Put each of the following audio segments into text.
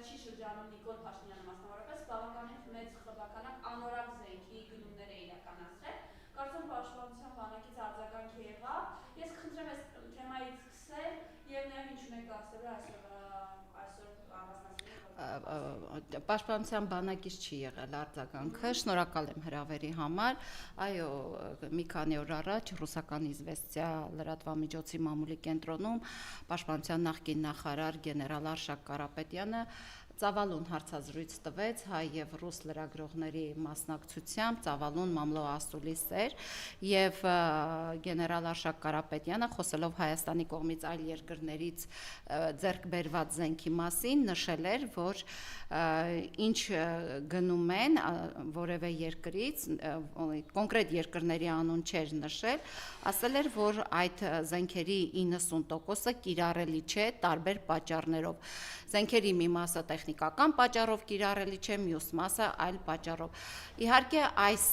վերջի շրջանում Նիկոլ Փաշինյանը մասնավորապես բավականին մեծ խմբականակ անորակ զենքի գնումներ է իրականացրել։ Կարծում պաշտպանության բանակից արձագանք եղավ։ Ես կխնդրեմ այս թեմայից սկսել եւ նաեւ ինչ ունեք ասել այսօր Պաշտպանության բանակից չի եղել արձագանքը, շնորհակալ եմ հրավերի համար։ Այո, մի քանի օր առաջ ռուսական Իզվեստիա լրատվամիջոցի մամուլի կենտրոնում պաշտպանության նախկին նախարար գեներալ Արշակ Կարապետյանը ծավալուն հարցազրույց տվեց հայ եւ ռուս լրագրողների մասնակցությամբ, ծավալուն մամլո ասուլիս էր եւ գեներալ Արշակ Կարապետյանը խոսելով Հայաստանի կողմից այլ երկրներից ձեռք բերված զենքի մասին նշել էր, որ ինչ գնում են որևէ երկրից, կոնկրետ երկրների անուն չէր նշել, ասել էր, որ այդ զենքերի 90%-ը կիրառելի չէ տարբեր պատճառներով։ Զենքերի մի մասը տեխնիկական պատճառով կիրառելի չէ, մյուս մասը այլ պատճառով։ Իհարկե այս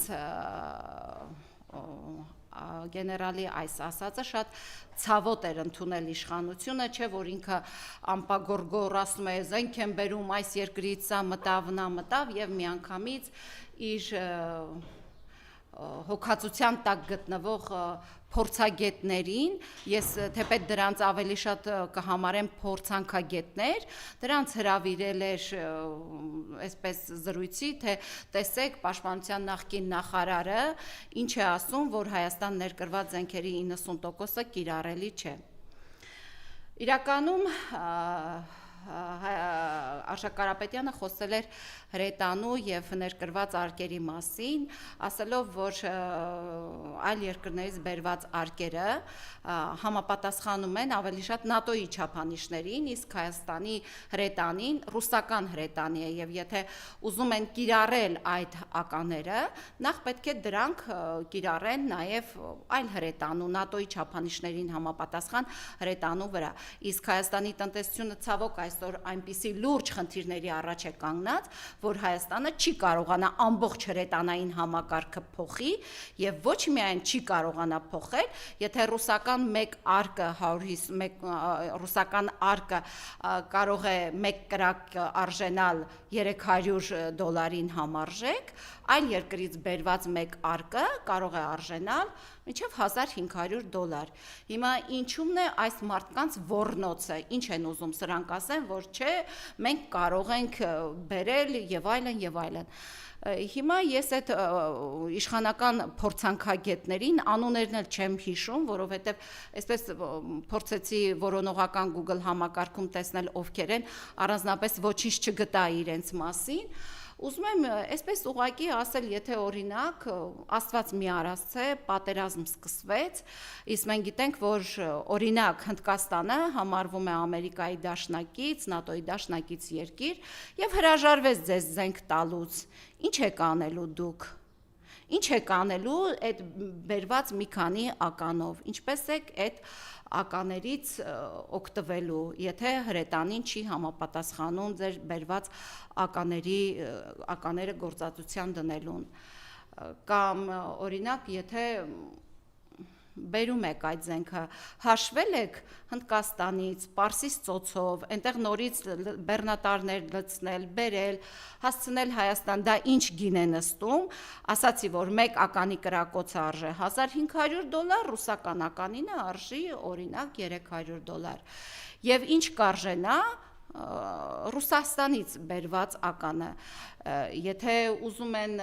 գեներալի այս ասածը շատ ցավոտ էր ընդունել իշխանությունը, չէ որ ինքը ամպագորգոր ասում է զենք են բերում այս երկրից, սա մտավ, նա մտավ եւ միանգամից իր հոգացության տակ գտնվող փորձագետներին, ես թեպետ դրանց ավելի շատ կհամարեմ փորձանքագետներ, դրանց հրավիրել էր այսպես զրույցի, թե տեսեք պաշտպանության նախկին նախարարը ինչ է ասում, որ Հայաստան ներկրված զենքերի 90%-ը կիրառելի չէ։ Իրականում Արշակ Կարապետյանը խոսել էր հրետանու եւ ներկրված արկերի մասին, ասելով, որ այլ երկրներից բերված արկերը համապատասխանում են ավելի շատ ՆԱՏՕ-ի չափանիշներին, իսկ Հայաստանի հրետանին ռուսական հրետանի է եւ եթե ուզում են կիրառել այդ ականները, նախ պետք է դրանք կիրառեն նաեւ այլ հրետանու ՆԱՏՕ-ի չափանիշներին համապատասխան հրետանու վրա։ Իսկ Հայաստանի տնտեսությունը ցավոք այսօր այնպիսի լուրջ խնդիրների առաջ է կանգնած, որ Հայաստանը չի կարողանա ամբողջ հրետանային համակարգը փոխի եւ ոչ միայն չի կարողանա փոխել, եթե ռուսական մեկ արկը 150 ռուսական արկը կարող է մեկ կրակ արժենալ $300 համարժեք, այլ երկրից բերված մեկ արկը կարող է արժենալ մինչև $1500։ Հիմա ինչումն է այս մարդկանց ոռնոցը, ինչ են ուզում սրանք ասեն, որ չէ, մենք կարող ենք բերել եւ այլն եւ այլն։ Հիմա ես այդ իշխանական փորձանքագետներին անուններն էլ չեմ հիշում, որովհետեւ այսպես փորձեցի որոնողական Google համակարգում տեսնել ովքեր են, առանձնապես ոչինչ չգտա իրենց մասին։ Ուզում եմ այսպես ուղղակի ասել, եթե օրինակ Աստված մի արասցե պատերազմ սկսվեց, իսկ մենք գիտենք, որ օրինակ Հնդկաստանը համարվում է Ամերիկայի դաշնակից, ՆԱՏՕ-ի դաշնակից երկիր եւ հրաժարվեց ձեզ զենք տալուց, ինչ եք անելու դուք։ Ինչ եք անելու այդ բերված մի քանի ականով, ինչպես եք այդ ականերից օգտվելու, եթե հրետանին չի համապատասխանում ձեր բերված ակաները գործածության դնելուն, կամ օրինակ, եթե բերում եք այդ զենքը, հաշվել եք Հնդկաստանից, Պարսից ծոցով, այնտեղ նորից բեռնատարներ լցնել, բերել, հասցնել Հայաստան, դա ինչ գին է նստում, ասացի, որ մեկ ականի կրակոցը արժե $1500, ռուսական ականինը արժի օրինակ $300։ Եվ ինչ կարժենա Ռուսաստանից բերված ականը, եթե ուզում են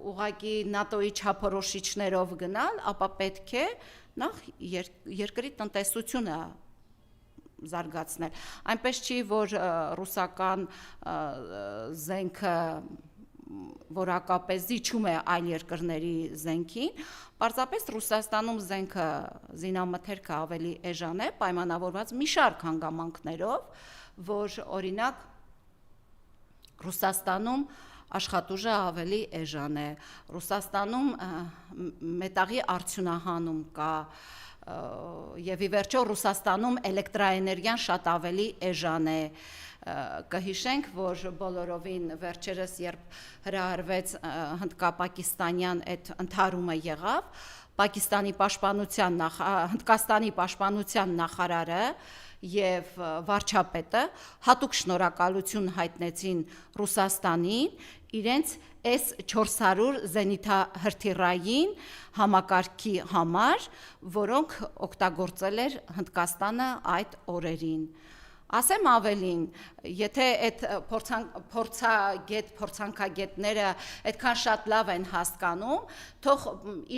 ուղղակի ՆԱՏՕ-ի չափորոշիչներով գնալ, ապա պետք է նախ երկրի տնտեսությունը զարգացնել։ Այնպես չի, որ ռուսական զենքը որակապես զիջում է այլ երկրների զենքին, պարզապես Ռուսաստանում զենքը զինամթերքը ավելի էժան է, պայմանավորված մի շարք հանգամանքներով, որ օրինակ Ռուսաստանում աշխատուժը ավելի էժան է, Ռուսաստանում մետաղի արդյունահանում կա, եւ ի վերջո Ռուսաստանում էլեկտրաէներգիան շատ ավելի էժան է։ Կհիշենք, որ բոլորովին վերջերս երբ հրահրվեց հնդկապակիստանյան այդ ընդհարումը եղավ, Հնդկաստանի պաշտպանության նախարարը եւ վարչապետը հատուկ շնորհակալություն հայտնեցին Ռուսաստանին իրենց S-400 զենիթահրթիռային համակարգի համար, որոնք օգտագործել էր Հնդկաստանը այդ օրերին։ Ասեմ ավելին, եթե այդ փորձանքագետները այդքան շատ լավ են հասկանում, թող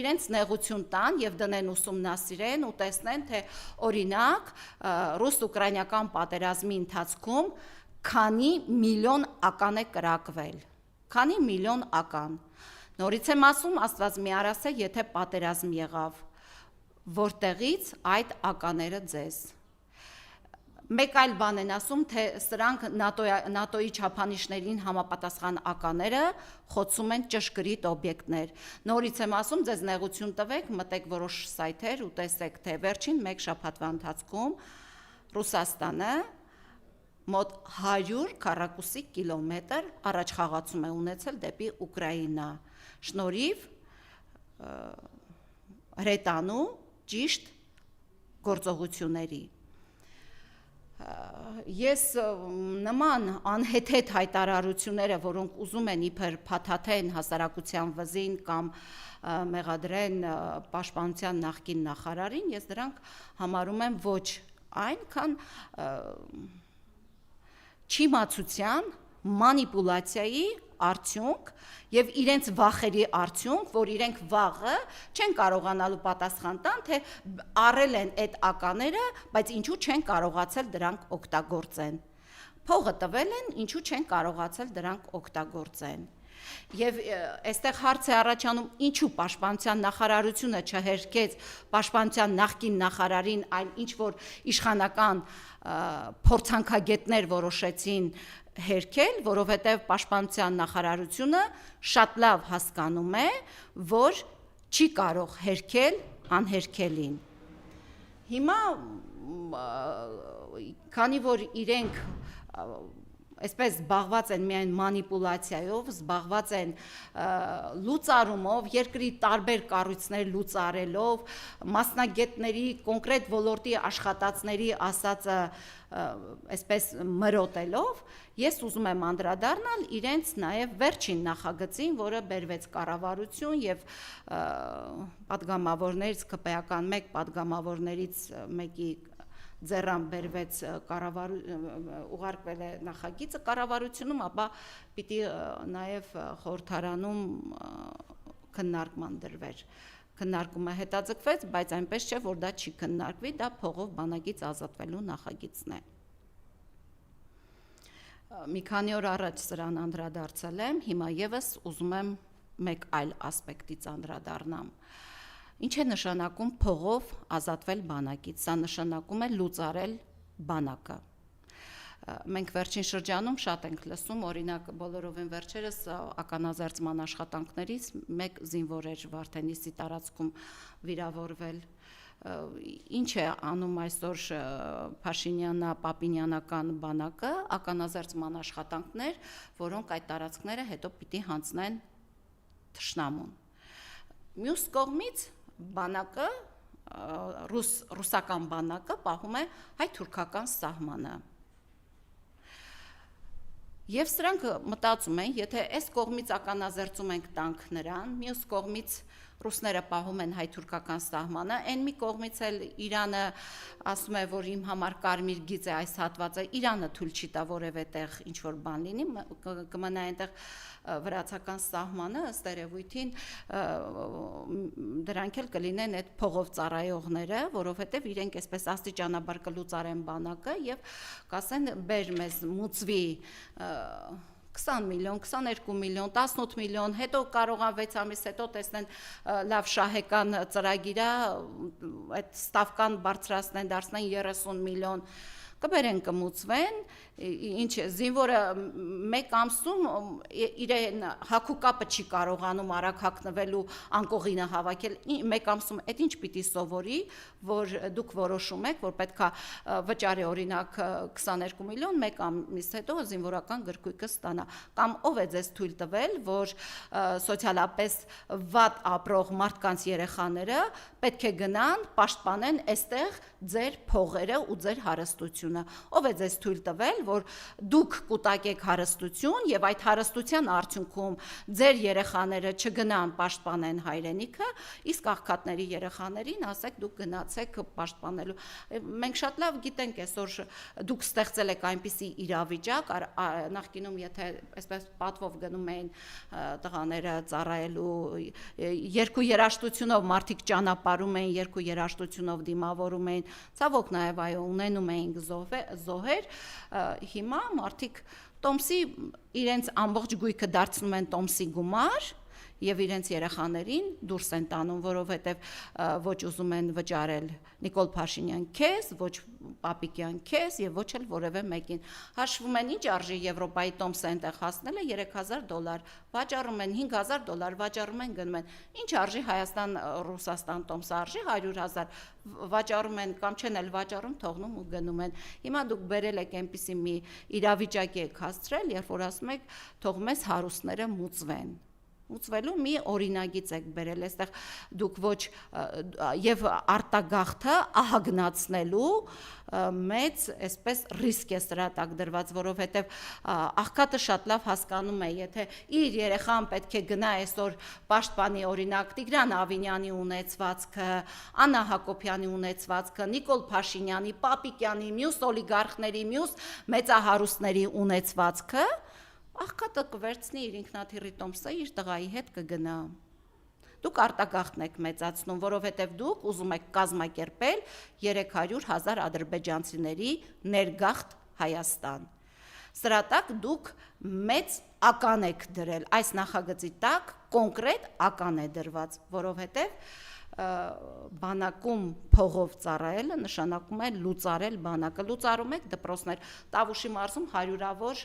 իրենց նեղություն տան եւ դնեն ուսումնասիրեն ու տեսնեն, թե օրինակ ռուս-ուկրաինական պատերազմի ընթացքում քանի միլիոն ական է կրակվել։ Քանի միլիոն ական։ Նորից եմ ասում, Աստված մի արասե, եթե պատերազմ եղավ, որտեղից այդ ակաները ձեզ։ Մեկ այլ բան են ասում, թե սրանք ՆԱՏՕ-ի չափանիշներին համապատասխան ականները խոցում են ճշգրիտ օբյեկտներ։ Նորից եմ ասում, ձեզ նեղություն տվեք, մտեք որոշ սայթեր ու տեսեք, թե վերջին մեկ շաբաթվա ընթացքում Ռուսաստանը մոտ 100 քառակուսի կիլոմետր առաջխաղացում է ունեցել դեպի Ուկրաինա, շնորհիվ հրետանու ճիշտ գործողությունների։ Ես նման անհեթեթ հայտարարությունները, որոնք ուզում են իբր փաթաթեն հասարակության վզին կամ մեղադրեն պաշտպանության նախկին նախարարին, ես դրանք համարում եմ ոչ այնքան չիմացության, մանիպուլյացիայի արդյունք եւ իրենց վախերի արդյունք, որ իրենք վաղը չեն կարողանալու պատասխան տան, թե առել են այդ ականները, բայց ինչու չեն կարողացել դրանք օգտագործեն։ Փողը տվել են, ինչու չեն կարողացել դրանք օգտագործեն։ Եվ այստեղ հարց է առաջանում, ինչու պաշտպանության նախարարությունը չհերքեց պաշտպանության նախկին նախարարին, այլ ինչ որ իշխանական փորձանքագետներ որոշեցին հերքել, որովհետև պաշտպանության նախարարությունը շատ լավ հասկանում է, որ չի կարող հերքել անհերքելին։ Հիմա քանի որ իրենք այսպես զբաղված են միայն մանիպուլյացիայով, զբաղված են լուծարումով, երկրի տարբեր կառույցներ լուծարելով, մասնագետների կոնկրետ ոլորտի աշխատածների ասածը այսպես մրոտելով, ես ուզում եմ անդրադառնալ իրենց նաև վերջին նախագծին, որը բերվեց կառավարություն եւ падգամավորներից ԿՊ-ական մեկ падգամավորներից մեկի ձեռան բերվեց ուղարկվել է նախագիծը կառավարությունում, ապա պիտի նաև խորհրդարանում քննարկման դրվեր։ Քննարկումը հետաձգվեց, բայց այնպես չէ, որ դա չի քննարկվի, դա փողով բանակից ազատվելու նախագիծն է։ Մի քանի օր առաջ սրան անդրադարձել եմ, հիմա եւս ուզում եմ մեկ այլ ասպեկտից անդրադառնամ։ Ինչ է նշանակում փողով ազատվել բանակից, սա նշանակում է լուծարել բանակը։ Մենք վերջին շրջանում շատ ենք լսում, օրինակ բոլորովին վերջերս ականազերծման աշխատանքներից մեկ զինվոր էր Վարդենիսի տարածքում վիրավորվել։ Ինչ է անում այսօր Փաշինյանա-Պապինյանական բանակը, ականազերծման աշխատանքներ, որոնք այդ տարածքները հետո պիտի հանձնեն թշնամուն։ Մյուս կողմից բանակը, ռուսական բանակը պահում է հայ-թուրքական սահմանը։ Եվ սրանք մտածում են, եթե այս կողմից ականազերծում ենք տանք նրան, մյուս կողմից ռուսները պահում են հայ-թուրքական սահմանը, այն մի կողմից էլ Իրանը ասում է, որ իմ համար կարմիր գիծ է այս հատվածը, Իրանը թույլ չի տա որևէ տեղ ինչ որ բան լինի, կմնա այնտեղ վրացական սահմանը, ըստ երևույթին դրանք էլ կլինեն այդ փողով ծառայողները, որովհետև իրենք այսպես աստիճանաբար կլուծարեն բանակը եւ կասեն բեր մեզ մուծվի 20 միլիոն, 22 միլիոն, 18 միլիոն, հետո կարողան 6 ամիս հետո տեսնեն լավ շահեկան ծրագիր է, այդ ստավկան բարձրացնեն, դարձնեն 30 միլիոն, կբերեն կմուծվեն, ինչ զինվորը մեկ ամսում իրեն հակուկապը չի կարողանում արագ հագնվելու անկողինը հավաքել մեկ ամսում այդ ինչ պիտի սովորի, որ դուք որոշում եք, որ պետքա վճարի օրինակ 22 միլիոն մեկ ամիս հետո զինվորական գրքույկը ստանա, կամ ով է ձեզ թույլ տվել, որ սոցիալապես վատ ապրող մարդկանց երեխաները պետք է գնան պաշտպանեն այստեղ ձեր փողերը ու ձեր հարստությունը, ով է ձեզ թույլ տվել, որ դուք կուտակեք հարստություն եւ այդ հարստության արդյունքում ձեր երեխաները չգնան պաշտպանեն հայրենիքը, իսկ աղքատների երեխաներին ասեք դուք գնացեք պաշտպանելու։ Մենք շատ լավ գիտենք այսօր դուք ստեղծել եք այնպիսի իրավիճակ, նախկինում եթե այսպես պատվով գնում էին տղաները ծառայելու երկու երաժշտությունով մարդիկ ճանապարհում էին, երկու երաժշտությունով դիմավորում էին, ցավոք նաև այո ունենում էինք զոհեր, հիմա մարդիկ տոմսի իրենց ամբողջ գույքը դարձնում են տոմսի գումար եւ իրենց երեխաներին դուրս են տանում, որովհետեւ ոչ ուզում են վճարել Նիկոլ Փաշինյան քեզ, ոչ Պապիկյան քեզ եւ ոչ էլ որևէ մեկին։ Հաշվում են ինչ արժի Եվրոպայի տոմսը այնտեղ հասնելը $3000, վաճառում են $5000, վաճառում են գնում են։ Ինչ արժի Հայաստան-Ռուսաստան տոմսը արժի 100,000, վաճառում են կամ չեն էլ վաճառում, թողնում ու գնում են։ Հիմա դուք բերել եք այնպիսի մի իրավիճակի եք հասցրել, երբ որ ասում եք թող մեզ հարուստները մուծվեն։ Մուծվելու մի օրինագիծ եք բերել, այստեղ դուք ոչ եւ արտագաղթը ահագնացնելու մեծ այսպես ռիսկ է սրա տակ դրված, որովհետեւ աղքատը շատ լավ հասկանում է, եթե իր երեխան պետք է գնա այսօր պաշտպանի օրինակ Տիգրան Ավինյանի ունեցվածքը, Աննա Հակոբյանի ունեցվածքը, Նիկոլ Փաշինյանի, Պապիկյանի, մյուս օլիգարխների, մյուս մեծահարուստների ունեցվածքը, աղքատը կվերցնի իր ինքնաթիռի տոմսը, իր տղայի հետ կգնա։ Դուք արտագաղթն եք մեծացնում, որովհետև դուք ուզում եք կազմակերպել 300,000 ադրբեջանցիների ներգաղթ Հայաստան։ Սրա տակ դուք մեծ ական եք դրել, այս նախագծի տակ կոնկրետ ական է դրված, որովհետև բանակում փողով ծառայելը նշանակում է լուծարել բանակը, լուծարում եք դպրոցներ, Տավուշի մարզում հարյուրավոր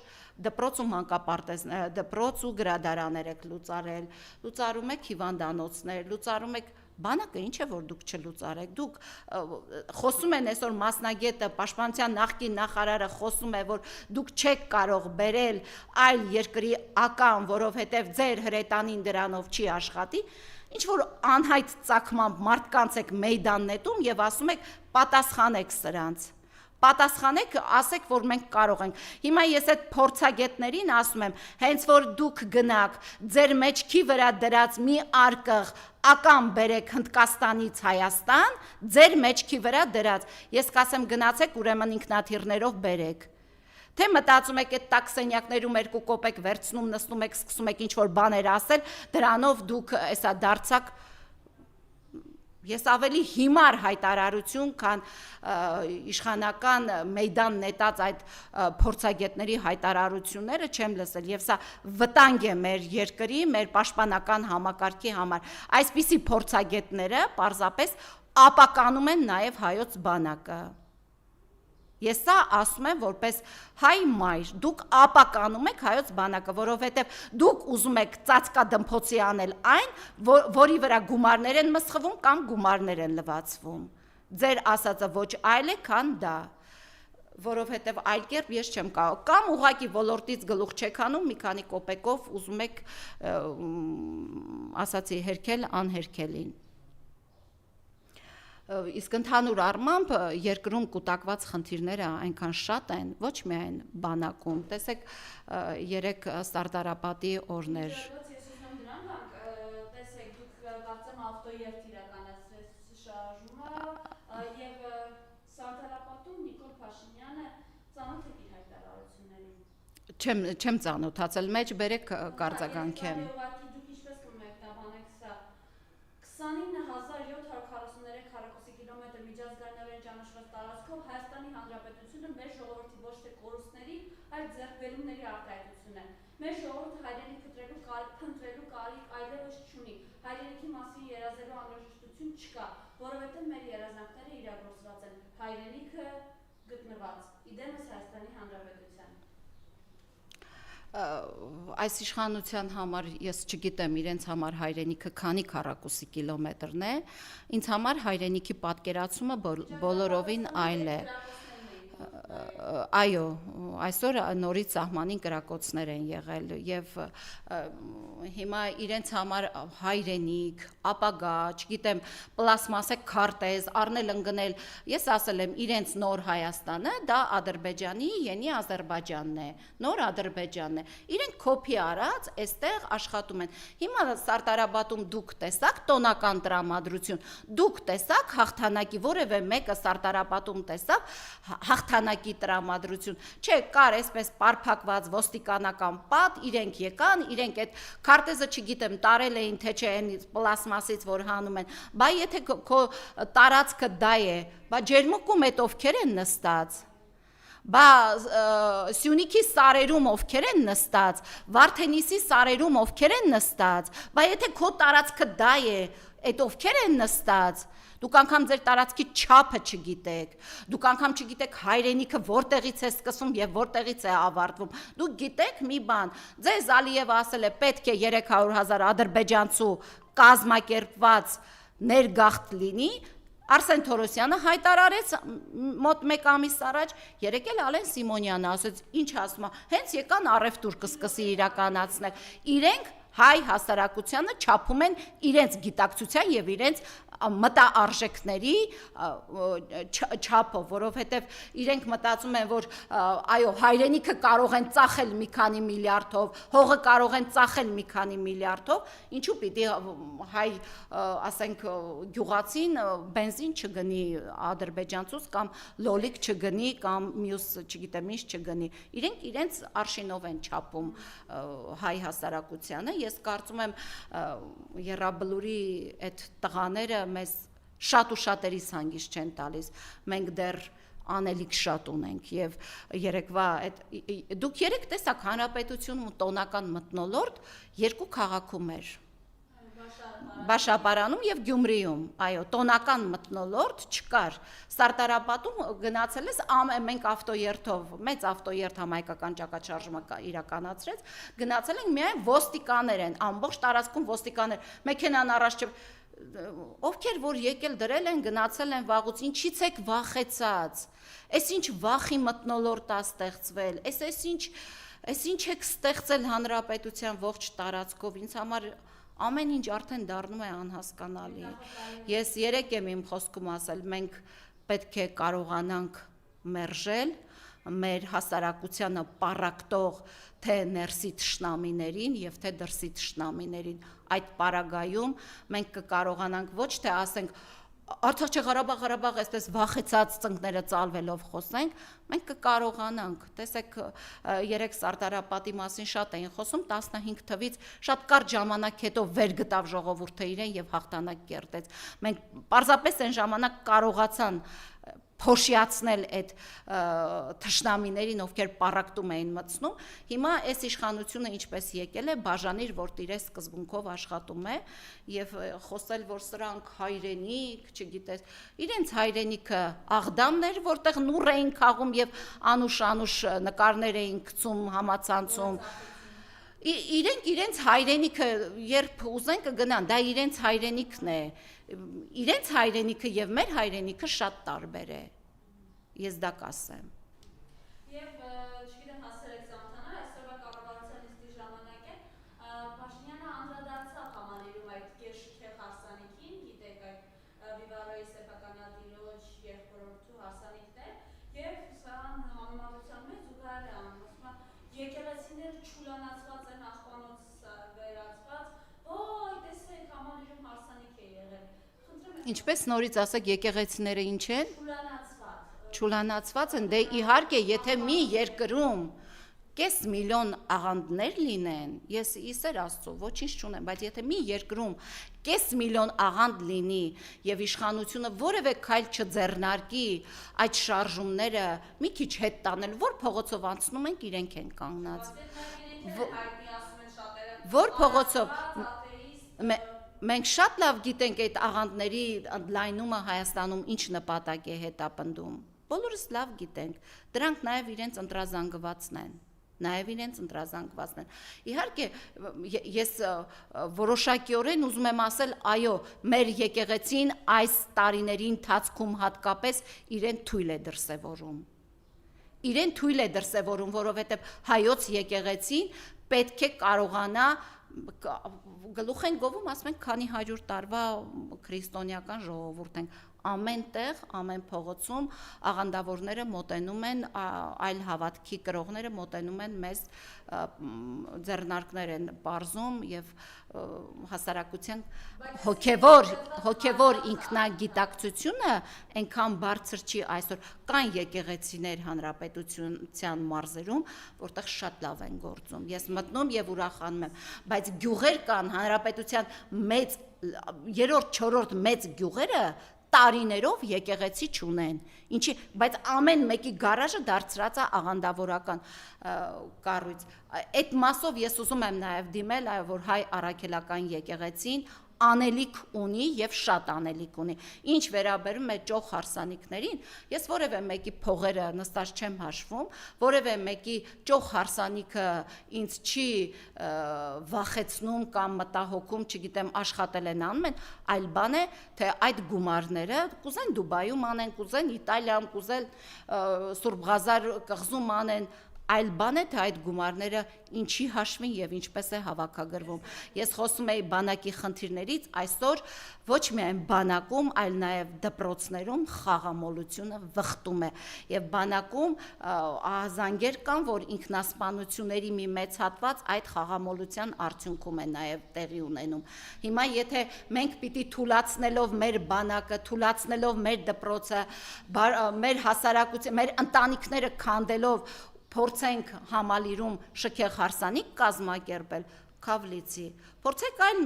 դպրոց ու մանկապարտեզ, դպրոց ու գրադարաններ եք լուծարել, լուծարում եք հիվանդանոցներ, լուծարում եք բանակը ինչ է որ դուք չլուծարեք, դուք խոսում են այսօր մասնագետը, պաշտպանության նախկին նախարարը խոսում է, որ դուք չեք կարող բերել այլ երկրի ական, որովհետև ձեր հրետանին դրանով չի աշխատի, ինչ որ անհայտ ծագմամբ մարդկանց եք մեյդան նետում եւ ասում եք պատասխանեք սրանց։ Պատասխանեք, ասեք, որ մենք կարող ենք։ Հիմա ես այդ փորձագետներին ասում եմ, հենց որ դուք գնաք, ձեր մեջքի վրա դրած մի արկղ ական բերեք Հնդկաստանից Հայաստան, ձեր մեջքի վրա դրած։ Ես կասեմ գնացեք, ուրեմն ինքնաթիռներով բերեք։ Թե մտածում եք այդ տաքսենյակներում 2 կոպեկ վերցնում, նստում եք, սկսում եք ինչ որ բաներ ասել, դրանով դուք էսա դարձակ Ես ավելի հիմար հայտարարություն, քան իշխանական մեյդան նետած այդ փորձագետների հայտարարությունները չեմ լսել, եւ սա վտանգ է մեր երկրի, մեր պաշտպանական համակարգի համար։ Այսպիսի փորձագետները պարզապես ապականում են նաեւ հայոց բանակը։ Ես սա ասում եմ որպես հայ մայր, դուք ապականում եք հայոց բանակը, որովհետև դուք ուզում եք ծածկադմփոցի անել այն, որի վրա գումարներ են մսխվում կամ գումարներ են լվացվում։ Ձեր ասածը ոչ այլ է, քան դա, որովհետև այլ կերպ ես չեմ կարող, կամ ուղղակի ոլորտից գլուխ չեք անում, մի քանի կոպեկով ուզում եք ասացի հերքել անհերքելին։ Իսկ ընդհանուր առմամբ երկրում կուտակված խնդիրները այնքան շատ են, ոչ միայն բանակում։ Տեսեք, երեք Սարդարապատի օրներ։ Ես ուզում դրան գանք, տեսեք, դուք կարծեմ ավտոերթ իրականացրեց շարժումը եւ Սարդարապատում Նիկոլ Փաշինյանը ծանոթ է իր հայտարարություններին։ Չեմ ծանոթացել, մեջ բերեք կարձագանքեմ։ Դուք ինչպես կմեկնաբանեք սա 29743 քառակուսի կիլոմետր միջազգայինորեն ճանաչված տարածքով Հայաստանի Հանրապետությունը մեր ժողովրդի ոչ թե կորուստների, այլ ձեռքբերումների արտահայտություն է։ Մեր ժողովուրդը հայրենիք փնտրելու կարիք այլևս չունի։ Հայրենիքի մասին երազելու անհրաժեշտություն չկա, որովհետև մեր երազանքները իրագործված են։ Հայրենիքը գտնված իդեմս Հայաստանի Հանրապետության։ Այս իշխանության համար ես չգիտեմ իրենց համար հայրենիքը քանի քառակուսի կիլոմետրն է, ինձ համար հայրենիքի պատկերացումը բոլորովին այլ է։ Այո, այսօր նորից սահմանին կրակոցներ են եղել եւ հիմա իրենց համար հայրենիք, ապագա, չգիտեմ, պլաստմասե քարտեզ, առնել ընկնել, ես ասել եմ իրենց նոր Հայաստանը դա Ադրբեջանի յենի Ադրբեջանն է, նոր Ադրբեջանն է։ Իրենք կոպի արած այստեղ աշխատում են։ Հիմա Սարտարաբադում դուք տեսաք տոնական տրամադրություն, դուք տեսաք հաղթանակի որևէ մեկը Սարտարաբադում տեսավ հաղթանակի տրամադրություն, չէ, կար այսպես պարփակված ոստիկանական պատ, իրենք եկան, իրենք այդ քարտեզը չգիտեմ տարել էին թե չէ այն պլաստմասից որ հանում են, բա եթե քո տարածքը դա է, բա ջերմուկում այդ ովքեր են նստած, բա Սյունիքի սարերում ովքեր են նստած, Վարդենիսի սարերում ովքեր են նստած, բա եթե քո տարածքը դա է, այդ ովքեր են նստած, դուք անգամ ձեր տարածքի չափը չգիտեք, դուք անգամ չգիտեք հայրենիքը որտեղից է սկսվում եւ որտեղից է ավարտվում, դուք գիտեք մի բան, ձեզ Ալիևը ասել է պետք է 300,000 ադրբեջանցու կազմակերպված ներգաղթ լինի, Արսեն Թորոսյանը հայտարարեց մոտ 1 ամիս առաջ, երեկ էլ Ալեն Սիմոնյանը ասեց, ինչ ասում է, հենց եկան առևտուր կսկսի իրականացնել, իրենք հայ հասարակությանը չափում են իրենց գիտակցության եւ իրենց մտարժեքների չափով, որովհետև իրենք մտածում են, որ այո, հայրենիքը կարող են ծախել մի քանի միլիարդով, հողը կարող են ծախել մի քանի միլիարդով, ինչու պիտի հայ, ասենք, գյուղացին բենզին չգնի ադրբեջանցուց կամ լոլիկ չգնի կամ մյուս, չգիտեմ ինչ չգնի, իրենք իրենց արշինով են չափում հայ հասարակությանը, ես կարծում եմ Եռաբլուրի այդ տղաները մեզ շատ ու շատերիս հանգիստ չեն տալիս, մենք դեռ անելիք շատ ունենք եւ երեկվա դուք երեք տեսաք հանրապետությունում տոնական մթնոլորտ երկու քաղաքում էր Բաշապարանում եւ Գյումրիում, այո, տոնական մթնոլորտ չկար։ Սարտարաբադում գնացել ես մենք ավտոերթով, մեծ ավտոերթ համայնքական ճակատշարժումը իրականացրեց, գնացել ենք միայն ոստիկաներ են, ամբողջ տարածքում ոստիկաներ, մեքենան առաջ ովքեր որ եկել դրել են, գնացել են վաղուց, ինչից եք վախեցած։ Էս ինչ վախի մթնոլորտ է ստեղծվել, էս ինչ եք ստեղծել հանրապետության ողջ տարածքով, ինձ համար ամեն ինչ արդեն դառնում է անհասկանալի։ Ես երեք եմ իմ խոսքում ասել, մենք պետք է կարողանանք մերժել մեր հասարակությանը պառակտող թե ներսի թշնամիներին եւ թե դրսի թշնամիներին։ Այդ պարագայում մենք կկարողանանք ոչ թե ասենք Արցախի Ղարաբաղ այսպես վախեցած ծնկները ծալվելով խոսենք, մենք կկարողանանք, տեսեք, երեք Սարտարապատի մասին շատ էին խոսում, 15 թվից շատ կարճ ժամանակ հետո վեր գտավ ժողովուրդը իրեն եւ հաղթանակ կերտեց։ Մենք պարզապես այն ժամանակ կարողացան փոշիացնել այդ թշնամիներին, ովքեր պառակտում էին մտցնում, հիմա այս իշխանությունը ինչպես եկել է, բաժանիր, որ տիրես սկզբունքով աշխատում է եւ խոսել, որ սրանք հայրենիք, չգիտես, իրենց հայրենիքը Աղդամներ, որտեղ նուռ էին քաղում եւ անուշ նկարներ էին գցում համացանցում, իրենք իրենց հայրենիքը երբ ուզեն կգնան, դա իրենց հայրենիքն է, իրենց հայրենիքը եւ մեր հայրենիքը շատ տարբեր է, ես դա կասեմ։ Եվ չգիտեմ հասել եք Սամթանար, այսօրվա կառավարության նիստի ժամանակ է, Փաշինյանը անդրադարձավ համալիրում այդ գերշքեղ հարսանիքին, գիտեք այդ Վիվարոյի սեփականատիրոջ երկրորդու հարսանիքներ, եւ սրան համեմատության մեջ զուգահեռ է անում, ասում է, եկեղեցիները չուլանացված են աղբանոց վերածված, ոյ, տեսեք, համալիրում հարսանիք է եղել։ Ինչպես նորից ասեք, եկեղեցիները ինչ են։ Չուլանացված են, դե իհարկե, եթե մի երկրում կես միլիոն աղանդներ լինեն, ես իսեր Աստծո, ոչինչ չունեմ, բայց եթե մի երկրում կես միլիոն աղանդ լինի եւ իշխանությունը որևէ քայլ չձեռնարկի այդ շարժումները մի քիչ հետ տանել, որ փողոցով անցնում ենք, իրենք են կանգնած։ Որ փողոցով մենք շատ լավ գիտենք այդ աղանդների ընդլայնումը Հայաստանում ինչ նպատակ է հետապնդում։ բոլորս լավ գիտենք, դրանք նաև իրենց ընտրազանգվածն են։ Իհարկե, ես որոշակիորեն ուզում եմ ասել, այո, մեր եկեղեցին այս տարիների ընթացքում հատկապես իրեն թույլ է դրսևորում, որովհետև հայոց եկեղեցին պետք է կարողանա գլուխ են գովում, ասում ենք, քանի 100 տարվա քրիստոնեական ժողովուրդ ենք, ամեն տեղ, ամեն փողոցում աղանդավորները մոտենում են, այլ հավատքի կրողները մոտենում են մեզ, ձեռնարկներ են պարզում եւ հասարակության հոգևոր ինքնագիտակցությունը այնքան բարձր չի այսօր, կան եկեղեցիներ հանրապետության մարզերում, որտեղ շատ լավ են գործում, ես մտնում եւ ուրախանում եմ, բայց գյուղեր կան հանրապետության մեծ 3-րդ, 4-րդ մեծ գյուղերը տարիներով եկեղեցի չունեն, ինչի, բայց ամեն մեկի գարաժը դարձրած է աղանդավորական կառույց, այդ մասով ես ուզում եմ նաև դիմել, որ հայ առաքելական եկեղեցին անելիք ունի եւ շատ անելիք ունի, ինչ վերաբերում է ճոխ հարսանիքներին, ես որևէ մեկի փողերը նստած չեմ հաշվում, որևէ մեկի ճոխ հարսանիքը ինձ չի վախեցնում կամ մտահոգում, չգիտեմ, աշխատել են անում են, այլ բան է, թե այդ գումարները կուզեն Դուբայում անեն, կուզեն Իտալիայում, կուզեն Սուրբ Ղազար կղզում անեն, այլ բան է, թե այդ գումարները ինչի հաշվին եւ ինչպես է հավաքագրվում։ Ես խոսում եի բանակի խնդիրներից, այսօր ոչ միայն բանակում, այլ նաեւ դպրոցներում խաղամոլությունը վխտում է եւ բանակում ահազանգեր կան, որ ինքնասպանությունների մի մեծ հատված այդ խաղամոլության արդյունքում է նաեւ տեղի ունենում։ Հիմա եթե մենք պիտի թուլացնելով մեր բանակը, թուլացնելով մեր դպրոցը, մեր հասարակություն, մեր ընտանիքները քանդելով փորձենք համալիրում շքեղ հարսանիք կազմակերպել, Քավլիցի, փորձեք այլ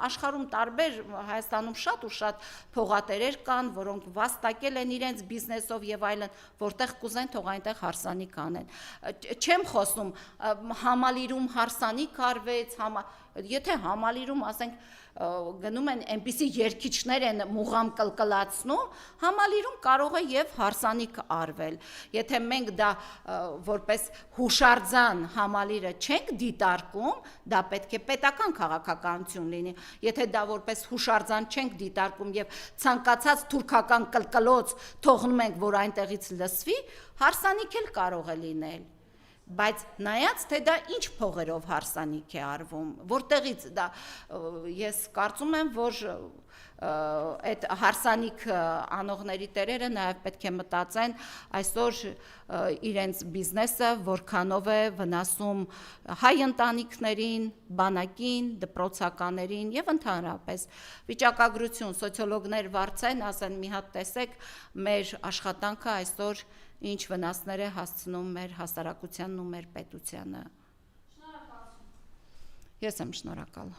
աշխարհում տարբեր, Հայաստանում շատ ու շատ փողատերեր կան, որոնք վաստակել են իրենց բիզնեսով եւ այլն, որտեղ կուզեն թող այնտեղ հարսանիք անեն։ Չեմ խոսում համալիրում հարսանիք արվեց, եթե համալիրում ասենք գնում են այնպիսի երգիչներ են մուղամ կլկլացնում, համալիրում կարող է եւ հարսանիք արվել։ Եթե մենք դա որպես հուշարձան համալիրը չենք դիտարկում, դա պետք է պետական քաղաքականություն լինի։ Եթե դա որպես հուշարձան չենք դիտարկում եւ ցանկացած թուրքական կլկլոց թողնում ենք, որ այնտեղից լսվի, հարսանիք էլ կարող է լինել։ Բայց նայած թե դա ինչ փողերով հարսանիք է արվում, որտեղից դա ես կարծում եմ, որ այդ հարսանիք անողների տերերը նաև պետք է մտածեն այսօր իրենց բիզնեսը որքանով է վնասում հայ ընտանիքներին, բանակին, դպրոցականներին եւ ընդհանրապես վիճակագրություն սոցիոլոգներ վարձեն, ասեն մի հատ տեսեք մեր աշխատանքը այսօր ինչ վնասներ է հասցնում մեր հասարակությանն ու մեր պետությանը։ Շնորհակալություն։ Ես եմ շնորհակալ։